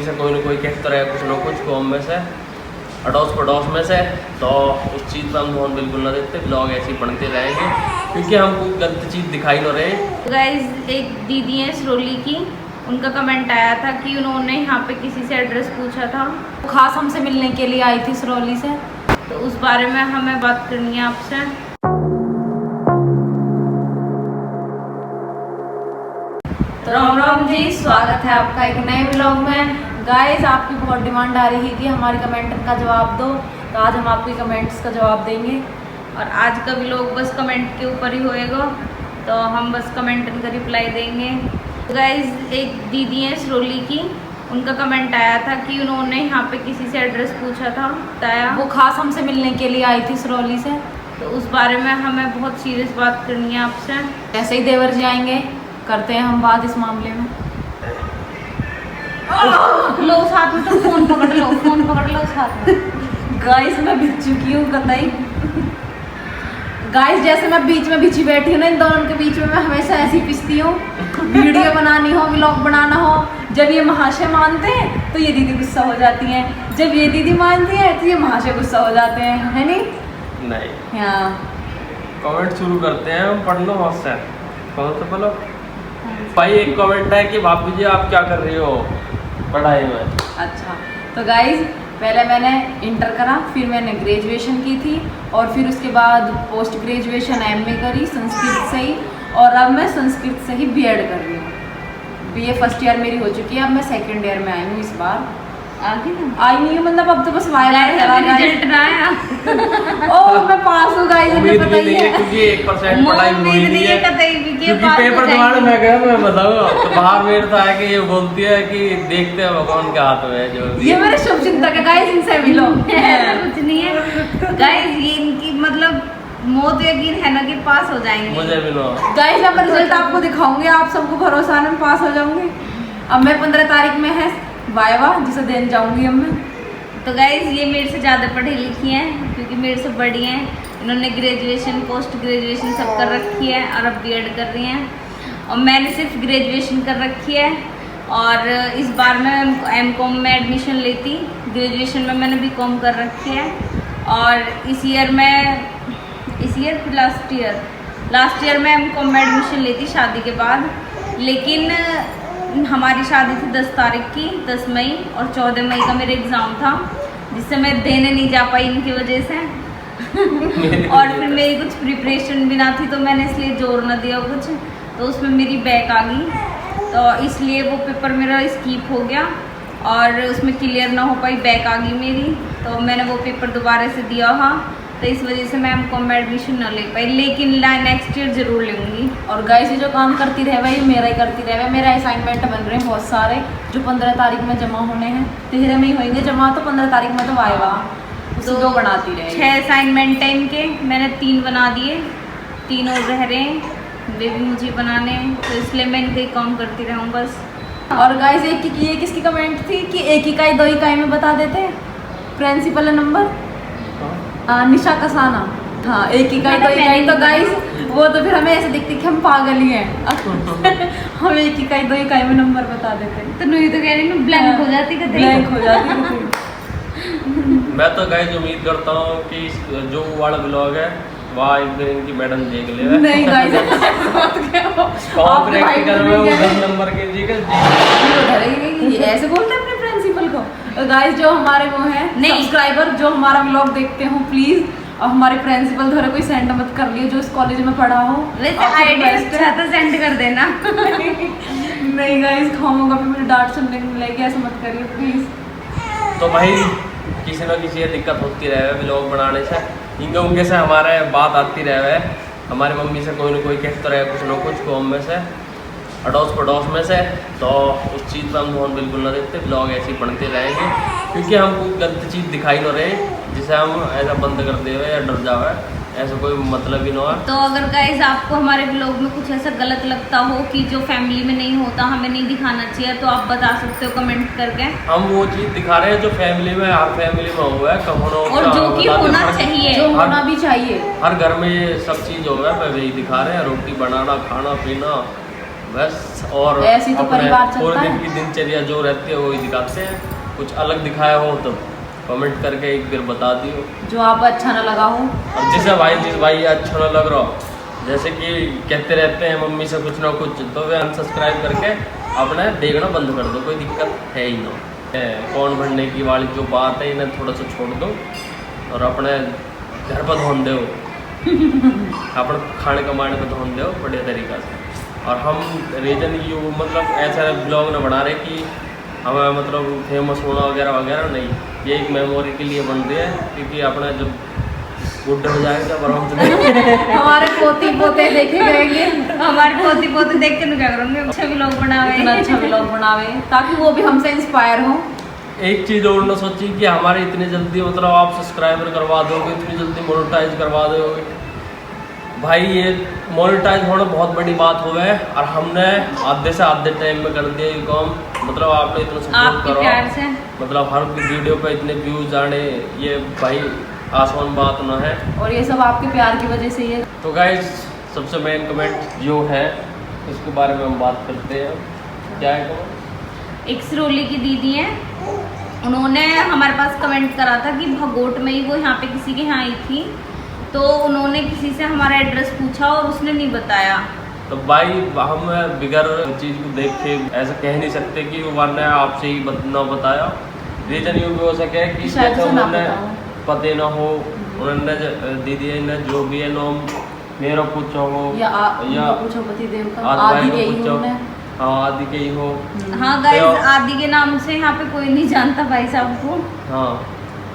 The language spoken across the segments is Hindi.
से कोई ना कोई कहता रहे कुछ ना कुछ कॉम में से अड़ोस पड़ोस में से, तो उस चीज़ पर हम ध्यान बिल्कुल ना देते, ब्लॉग ऐसे ही बनते रहेंगे क्योंकि हम कोई गलत चीज़ दिखाई ना रहे। गाइज एक दीदी है सरोली की, उनका कमेंट आया था कि उन्होंने यहाँ पे किसी से एड्रेस पूछा था, खास हमसे मिलने के लिए आई थी सरोली से, तो उस बारे में हमें बात करनी है आपसे। तो राम राम जी, स्वागत है आपका एक नए ब्लॉग में। गाइस आपकी बहुत डिमांड आ रही है कि हमारी कमेंट का जवाब दो, तो आज हम आपके कमेंट्स का जवाब देंगे। और आज का ब्लॉग बस कमेंट के ऊपर ही होएगा, तो हम बस कमेंट का रिप्लाई देंगे। गाइस एक दीदी है सरोली की, उनका कमेंट आया था कि उन्होंने यहाँ पे किसी से एड्रेस पूछा था, बताया वो खास हमसे मिलने के लिए आई थी सरोली से, तो उस बारे में हमें बहुत सीरियस बात करनी है आपसे। ऐसे ही देवर जी आएंगे, करते हैं हम बात इस मामले में। लो साथ में, तो फोन पकड़ लो, फोन पकड़ लो साथ में। गाइस मैं बिछ चुकी हूँ कतई। गाइस जैसे मैं बीच में बिछी बैठी हूँ ना, इन दोनों के बीच में मैं हमेशा ऐसी पिसती हूँ। वीडियो बनानी हो, व्लॉग बनाना हो, जब ये महाशय मानते हैं तो ये दीदी गुस्सा हो जाती हैं, जब ये दीदी मानती है तो ये महाशय गुस्सा हो जाते हैं, है नहीं? हाँ। कमेंट शुरू करते हैं, हम पढ़ लो बहुत से। कौन सा बोलो भाई? एक कमेंट है कि भाभी जी आप क्या कर रही हो पढ़ाई में? अच्छा, तो गाइज पहले मैंने इंटर करा, फिर मैंने ग्रेजुएशन की थी, और फिर उसके बाद पोस्ट ग्रेजुएशन MA करी संस्कृत से ही, और अब मैं संस्कृत से ही BEd कर रही हूँ। BA फर्स्ट ईयर मेरी हो चुकी है, अब मैं सेकंड ईयर में आई हूँ इस बार। आई नहीं हूँ मतलब, अब तो बस रिजल्ट ना आया। ओह मैं पास हूँ गाइस, मुझे पता ही है क्योंकि 1% पढ़ाई हुई नहीं है, क्योंकि पेपर पेपर दिवाने में गया मैं बताऊंगा तो बाहर मेरे तो है कि ये बोलती है कि देखते हैं भगवान के हाथ में है जो भी। ये मेरे शुभ चिंतक है गाइस, इनसे मिलो। कुछ नहीं है गाइस, ये इनकी मतलब मौत यकीन है ना कि पास हो जाएंगे। मुझे मिलो गाइस, अब मैं रिजल्ट आपको दिखाऊंगी, आप सबको भरोसा है मैं पास हो जाऊंगी। अब मैं 15 तारीख में है वाइवा, जिसे देने जाऊंगी अब मैं। तो गाइज ये मेरे से ज़्यादा पढ़ी लिखी हैं, क्योंकि मेरे से बड़ी हैं। इन्होंने ग्रेजुएशन पोस्ट ग्रेजुएशन सब कर रखी है और अब BEd कर रही हैं, और मैंने सिर्फ ग्रेजुएशन कर रखी है। और इस बार मैं MCOM में एडमिशन लेती, ग्रेजुएशन में मैंने BCom कर रखी है। और इस ईयर लास्ट ईयर में MCOM में एडमिशन लेती शादी के बाद, लेकिन हमारी शादी थी 10 तारीख की, 10 मई, और 14 मई का मेरा एग्ज़ाम था, जिससे मैं देने नहीं जा पाई इनकी वजह से। और फिर मेरी कुछ प्रिपरेशन भी ना थी, तो मैंने इसलिए जोर ना दिया कुछ, तो उसमें मेरी बैक आ गई, तो इसलिए वो पेपर मेरा स्किप हो गया और उसमें क्लियर ना हो पाई, बैक आ गई मेरी, तो मैंने वो पेपर दोबारा से दिया। हाँ, तो इस वजह से मैं MCOM में एडमिशन ना ले पाई, लेकिन नेक्स्ट ईयर जरूर लूँगी। और गाइस ये जो काम करती रहे भाई, मेरा ही करती रहे। मेरा असाइनमेंट बन रहे हैं बहुत सारे, जो 15 तारीख में जमा होने हैं, 13 में ही होंगे जमा, तो 15 तारीख में तो वाइवा, तो जो बनाती रहे। 6 असाइनमेंट है इनके, मैंने 3 बना दिए, 3 और रह रहे हैं, वे भी मुझे बनाने हैं, तो इसलिए मैं इनके काम करती रहूँ बस। और गाइस ये किसकी कमेंट थी कि एक इकाई 2 इकाई में बता देते प्रिंसिपल नंबर? निशा कसाना। हाँ, एक इकाई 2 इकाई, तो गाइस वो तो फिर हमें ऐसे दिखती कि हम पागल ही हैं। हम 1 इकाई 2 इकाई में नंबर बता देते, तो नहीं तो कह रही हूँ ब्लैंक हो जाती, ब्लैंक हो जाती। मैं तो गाइस उम्मीद करता हूँ कि जो वाला ब्लॉग है वहाँ एक दिन इनकी मैडम देख ले। नहीं गाइस प्रैक्टिकल में उधर नंबर के जी ऐसे बोलते हैं अपने प्रिंसिपल को। गाइस जो हमारे वो हैं सब्सक्राइबर, जो हमारा व्लॉग देखते हो प्लीज, और हमारे प्रिंसिपल द्वारा कोई सेंड मत कर लियो जो इस कॉलेज में पढ़ा हो। तो सेंड कर देना। नहीं गाइस, खाऊंगा फिर मुझे डांट सुनने को मिलेगी, ऐसा मत करिए प्लीज। तो भाई किसी न किसी दिक्कत होती रहे व्लॉग बनाने से, इनके उनके से हमारे बात आती रहे, हमारी मम्मी से कोई ना कोई कहता रहे कुछ ना कुछ कॉम में से अड़ोस पड़ोस में से, तो उस चीज़ पर हम ध्यान बिल्कुल ना देते, ब्लॉग ऐसे ही बनते रहेंगे क्योंकि हम कोई गलत चीज़ दिखाई ना रहे जिसे हम ऐसा बंद कर दे या डर जावे, ऐसा कोई मतलब ही ना हो। तो अगर गाइस आपको हमारे ब्लॉग में कुछ ऐसा गलत लगता हो कि जो फैमिली में नहीं होता, हमें नहीं दिखाना चाहिए, तो आप बता सकते हो कमेंट करके। हम वो चीज़ दिखा रहे हैं जो फैमिली में, हर फैमिली में हुआ है, कम और जो कि होना चाहिए, जो होना भी चाहिए। हर घर में सब चीज़ हो है, वही दिखा रहे हैं, रोटी बनाना, खाना पीना, बस। और ऐसे ही तो अपने परिवार चलता पूरे दिन है। की दिनचर्या जो रहती है वही दिखाते हैं। कुछ अलग दिखाया हो तो कमेंट करके एक बार बता दियो, जो आपको अच्छा ना लगा हो। और जिस भाई अच्छा ना लग रहा हो, जैसे कि कहते रहते हैं मम्मी से कुछ ना कुछ, तो वे अनसब्सक्राइब करके अपने देखना बंद कर दो, कोई दिक्कत है ही ना। कौन भरने की वाली जो बात है इन्हें थोड़ा सा छोड़ दो और अपने घर पर ध्यान दो, अपने खाने कमाने पर ध्यान दो बढ़िया तरीक़ा से। और हम रीजन यू मतलब ऐसा ब्लॉग ना बना रहे कि हमें मतलब फेमस होना वगैरह वगैरह नहीं, ये एक मेमोरी के लिए बन रही है, क्योंकि अपना जब बुढ़े हो जाएगा जब हम हमारे पोती पोते देखे गएंगे, हमारे पोती पोते देख के क्या करेंगे, अच्छे व्लॉग बनावे, इतना अच्छा व्लॉग बनावे ताकि वो भी हमसे इंस्पायर हो। एक चीज़ और ना सोची कि हमारे इतनी जल्दी मतलब आप सब्सक्राइबर करवा दोगे, इतनी जल्दी मोनेटाइज करवा दोगे। भाई ये मोनेटाइज होना बहुत बड़ी बात हो है, और हमने आधे से आधे टाइम में कर दिया ये काम। मतलब आपने इतना सपोर्ट आपके करो, प्यार से। मतलब हर वीडियो पे इतने व्यूज आने, ये भाई आसान बात ना है। और ये सब आपके प्यार की वजह से ही है। तो गाइस सबसे मेन कमेंट जो है उसके बारे में हम बात करते हैं। क्या है कमेंट? एक सिरोली की दीदी है, उन्होंने हमारे पास कमेंट करा था कि भगोट में ही वो यहाँ पे किसी के यहाँ आई थी, तो उन्होंने किसी से हमारा एड्रेस पूछा और उसने नहीं बताया। तो भाई हम बिगर चीज़ को देख के ऐसा कह नहीं सकते कि वरना आपसे ही ना बताया। रीजन ये भी हो सके कि शायद जैसे से ना उन्होंने पता हो। पते ना हो, उन्होंने दीदी ने जो भी है नाम मेरा पूछा हो या पूछो पति देव का, आदि आदि भाई के को ही पूछो, होने। हाँ आदि के ही हो। हाँ गाइस, आदि के नाम से यहाँ पे कोई नहीं जानता भाई साहब को। हाँ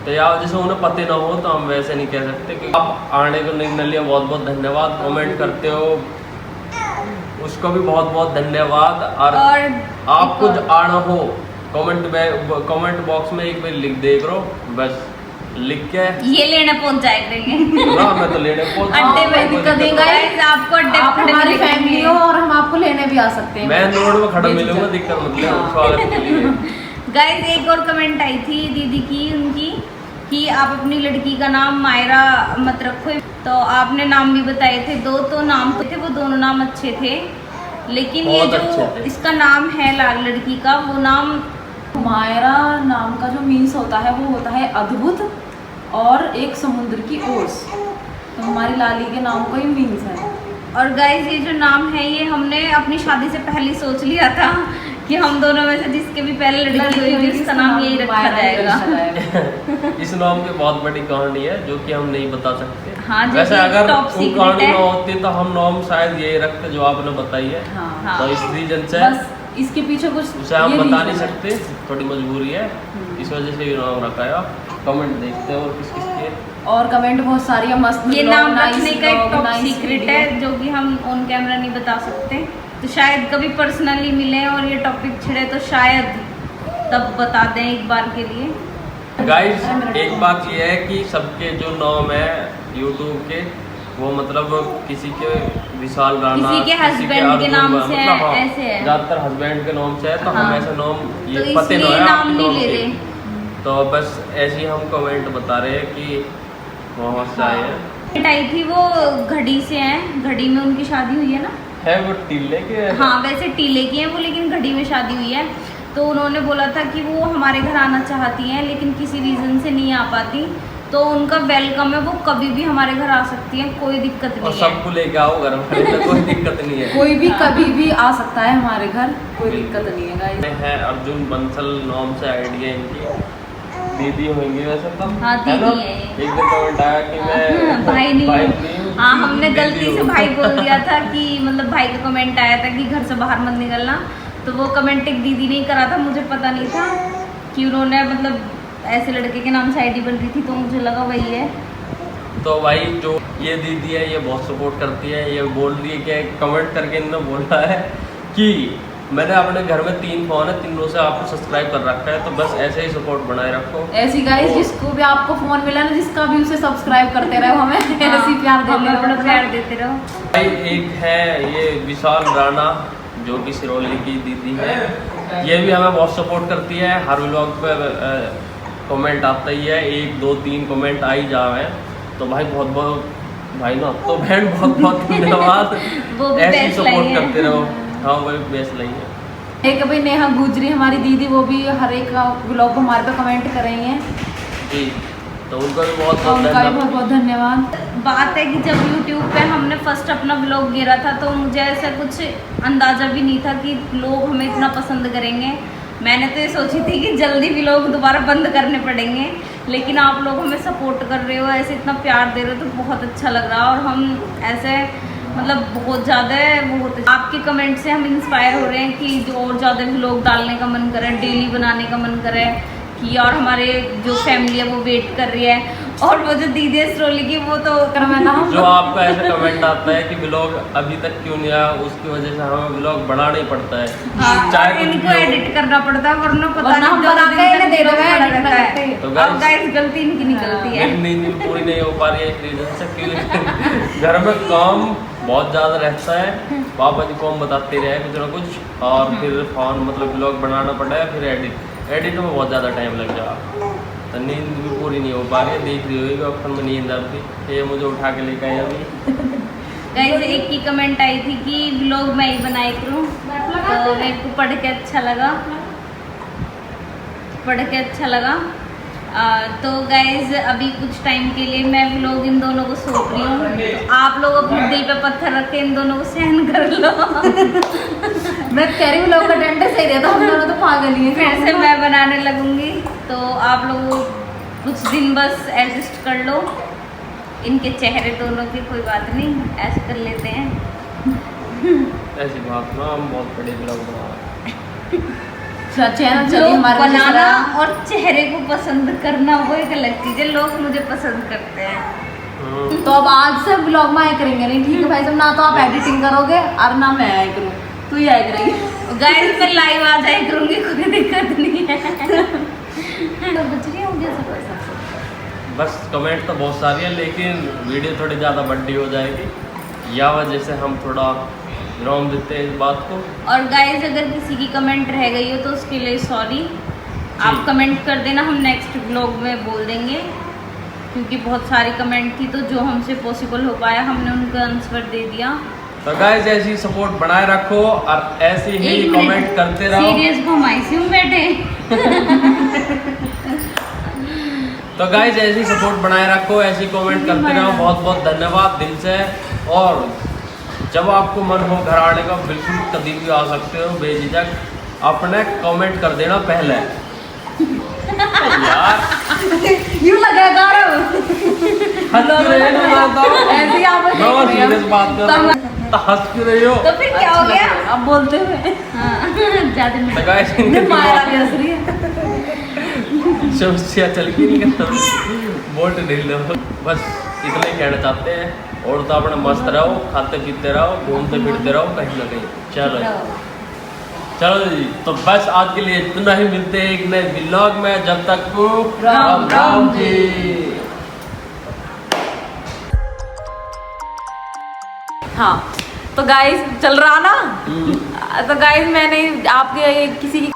तो यार जैसे उन्हें पते ना हो तो हम वैसे नहीं कह सकते कि आप आने को निर्णय लिया, बहुत बहुत धन्यवाद। कमेंट करते हो उसको भी बहुत बहुत धन्यवाद। और आप कुछ आना हो कमेंट बॉक्स में एक बार लिख देख रो, बस लिख के ये लेने पहुंच जाए करेंगे। हाँ मैं तो लेने पहुंच अड्डे में कोई दिक्कत नहीं नहीं। गाइस, आपको अड्डे आप पे खड़े हमारी मिलेंगे। फैमिली हो और हम आपको लेने भी आ सकते हैं। मैं रोड में खड़ा बेझिझक। मिलूंगा, दिक्कत मतलब स्वागत के लिए। गाइस एक और कमेंट आई थी दीदी की, उनकी कि आप अपनी लड़की का नाम मायरा मत रखो। तो आपने नाम भी बताए थे दो, तो नाम थे वो दोनों नाम अच्छे थे, लेकिन ये बहुत अच्छे जो थे। इसका नाम है लड़की का, वो नाम मायरा नाम का जो मीन्स होता है वो होता है अद्भुत और एक समुद्र की ओस। तो हमारी लाली के नाम का ही मीन्स है। और गाइस ये जो नाम है ये हमने अपनी शादी से पहले सोच लिया था कि हम दोनों में से जिसके भी पहले लड़की हुई थी उसका नाम यही रखा जाएगा। इस नाम की बहुत बड़ी कहानी है जो कि हम नहीं बता सकते। हाँ, जो वैसे कि अगर top वो secret कहानी है। ना होती तो हम नाम शायद यही रखते जो आपने बताई है। हाँ। तो इस रीजन से बस इसके पीछे कुछ उसे हम ये बता reason नहीं है। सकते, थोड़ी मजबूरी है, इस वजह से ये नाम रखा है। कमेंट देखते हैं और किस किस के। और कमेंट बहुत सारी है, मस्त ये vlog, नाम nice रखने का एक vlog, top nice secret video। है जो कि हम ऑन कैमरा नहीं बता सकते। तो शायद कभी पर्सनली मिले और ये टॉपिक छिड़े तो शायद तब बता दें एक बार के लिए। गाइस एक बात ये है कि सबके जो नाम है यूट्यूब के वो मतलब किसी के विशाल राणा, किसी के husband के अर्जुन नाम मतलब से हाँ, है, ऐसे है। ज्यादातर हस्बैंड के नाम से है, तो हम हाँ। ऐसा नाम तो ये पते इसलिए ना है नाम आपके नहीं नाम ले के। रहे। तो बस ऐसे ही हम कमेंट बता रहे हैं कि बहुत से आए हैं। आई थी वो घड़ी से हैं, घड़ी में उनकी शादी हुई है ना। है वो टीले के है? हाँ वैसे टीले की हैं वो, लेकिन घड़ी में शादी हुई है। तो उन्होंने बोला था कि वो हमारे घर आना चाहती हैं लेकिन किसी रीज़न से नहीं आ पाती, तो उनका वेलकम है, वो कभी भी हमारे घर आ सकती हैं, कोई दिक्कत और नहीं है। सबको लेके आओ घर में, कोई दिक्कत नहीं है। कोई भी कभी भी आ सकता है हमारे घर, कोई दिक्कत नहीं है गाइस। है अर्जुन बंसल नाम से आइडिया इनकी, दीदी होंगी वैसे तो। हाँ, है ना? दीदी है। एक दिन कमेंट आया कि मैं भाई नहीं हूँ, हाँ हमने दीदी गलती से हूँ। भाई बोल दिया था कि मतलब भाई का कमेंट आया था कि घर से बाहर मत निकलना, तो वो कमेंट एक दीदी ने करा था, मुझे पता नहीं था कि उन्होंने मतलब ऐसे लड़के के नाम से आईडी बन रही थी, तो मुझे लगा वही है। तो भाई जो ये दीदी है ये बहुत सपोर्ट करती है, ये बोल रही है कि कमेंट करके इन्होंने बोला है कि मैंने अपने घर में 3 फोन है, तीनों से आपको सब्सक्राइब कर रखा है, तो बस ऐसे ही सपोर्ट बनाए रखो। ऐसी गाइस जिसको भी आपको फोन मिला ना, जिसका भी उसे सब्सक्राइब करते रहो, हमें ऐसी प्यार देते हमें अपना रहो, प्यार देते रहो। भाई एक है ये विशाल राणा जो कि सिरोली की दीदी है, ये भी हमें बहुत सपोर्ट करती है, हर व्लॉग पे कमेंट आता ही है, 1 2 3 कमेंट आ ही जा रहे हैं। तो भाई बहुत बहुत भाई ना तो बहन बहुत बहुत धन्यवाद। वो भी ऐसे ही best line सपोर्ट है। करते रहो। हाँ वही बेस लगी है। एक भाई नेहा गुजरी हमारी दीदी, वो भी हर एक ब्लॉग को हमारे पे कमेंट कर रही हैं, जी तो उनका भी बहुत तो बहुत उनका भी धन्यवाद। बहुत बहुत धन्यवाद। बात है कि जब YouTube पे हमने फर्स्ट अपना व्लॉग गिरा था तो मुझे ऐसा कुछ अंदाज़ा भी नहीं था कि लोग हमें इतना पसंद करेंगे। मैंने तो ये सोची थी कि जल्दी व्लॉग दोबारा बंद करने पड़ेंगे, लेकिन आप लोग हमें सपोर्ट कर रहे हो, ऐसे इतना प्यार दे रहे हो तो बहुत अच्छा लग रहा है। और हम ऐसे मतलब बहुत ज़्यादा आपके कमेंट से हम इंस्पायर हो रहे हैं कि जो और ज़्यादा व्लॉग डालने का मन करे, डेली बनाने का मन करे कि, और हमारे जो फैमिली है वो वेट कर रही है। और वो जो दीदी है स्ट्रोली की, वो तो जो आपका ऐसा कमेंट आता है कि व्लॉग अभी तक क्यों नहीं आया, उसकी वजह से हमें व्लॉग बनाना ही पड़ता है। चाहे कुछ इनको भी हो। एडिट करना पड़ता है, वरना पता वरना हम नहीं बना के इन्हें दे देंगे, पड़ा edit रहता करते है। हैं। तो अब गाइस गलती इनकी निकलती है। मेरी नींद पूरी नहीं हो पा रही है इस रीजन से, क्योंकि घर में काम बहुत ज़्यादा रहता है। पापा जी को हम बताते रहे कुछ ना कुछ, और फिर फोन मतलब व्लॉग बनाना पड़ा है, फिर एडिट में बहुत ज़्यादा टाइम लग जाएगा। तो नींद भी पूरी नहीं हो पा रही है, देख रही होगी अक्सर में नींद आती, ये मुझे उठा के लेकर आए अभी। गाइस एक ही कमेंट आई थी कि व्लॉग मैं ही बनाई करूँ, तो मेरे को पढ़ के अच्छा लगा। तो गाइस अभी कुछ टाइम के लिए मैं व्लॉग इन दोनों को सौंप रही हूँ, तो आप लोग अपने दिल पे पत्थर रख के इन दोनों को सहन कर लो। मैं कह रही हूँ लोग का टेंडर सही रहता, हम दोनों तो पागल ही हैं। फिर से मैं बनाने लगूंगी, तो आप लोग कुछ दिन बस एडजस्ट कर लो। इनके चेहरे दोनों की कोई बात नहीं, ऐसे कर लेते हैं। ऐसी बात ना, हम बहुत बड़े व्लॉग बना रहे हैं। चैनल चलिए लोग हमारे वजह से बनाना रहा। और चेहरे को पसंद करना वो एक अलग चीज है। लोग मुझे पसंद करते हैं। तो अब आज से ब्लॉग में आया करेंगे नहीं, ठीक है भाई साहब, ना तो आप एडिटिंग करोगे और ना मैं आया करूँ, तू ही आया करेगी। गाइस मैं लाइव आ जाए करूंगी, कोई दिक्कत नहीं है। तो बच रही होंगे सब। बस कमेंट तो बहुत सारी है, लेकिन वीडियो थोड़ी ज़्यादा बड्डी हो जाएगी, या वजह से हम थोड़ा विराम देते हैं इस बात को। और गाइस अगर किसी की कमेंट रह गई हो तो उसके लिए सॉरी, आप कमेंट कर देना, हम नेक्स्ट व्लॉग में बोल देंगे, क्योंकि बहुत सारी कमेंट थी तो जो हमसे पॉसिबल हो पाया हमने उनका आंसर दे दिया। तो गाइस ऐसी सपोर्ट बनाए रखो और ऐसे ही एक कमेंट मिनट, करते रहो। सीरियस घुमाई सी हूँ बेटे। तो गाइस ऐसी सपोर्ट बनाए रखो, ऐसी कमेंट करते रहो। बहुत बहुत धन्यवाद दिल से। और जब आपको मन हो घर आने का, बिल्कुल कभी भी आ सकते हो बेझिझक, अपने कमेंट कर देना पहले। यार यूं लगेगा हंस क्यों रहे हो? बताओ। ऐसे ही आप मैं और सीरियस बात कर रहा हूँ, तो हंस क्यों रही हो? तो फिर क्या हो गया? अब बोलते हुए हाँ, ज्यादा तो मिनट। गाइस मायरा भी हंस रही है। समस्या चल के नहीं करता, वोट नहीं लो। बस इतना ही कहना चाहते हैं। और तो अपने मस्त रहो, खाते पीते रहो, घूमते फिरते रहो कहीं ना कहीं। चलो जी, तो बस आज के लिए इतना ही। मिलते हैं एक नए व्लॉग में, जब तक राम राम जी। हाँ तो गाइस चल रहा ना, तो गाइस मैंने आपके किसी की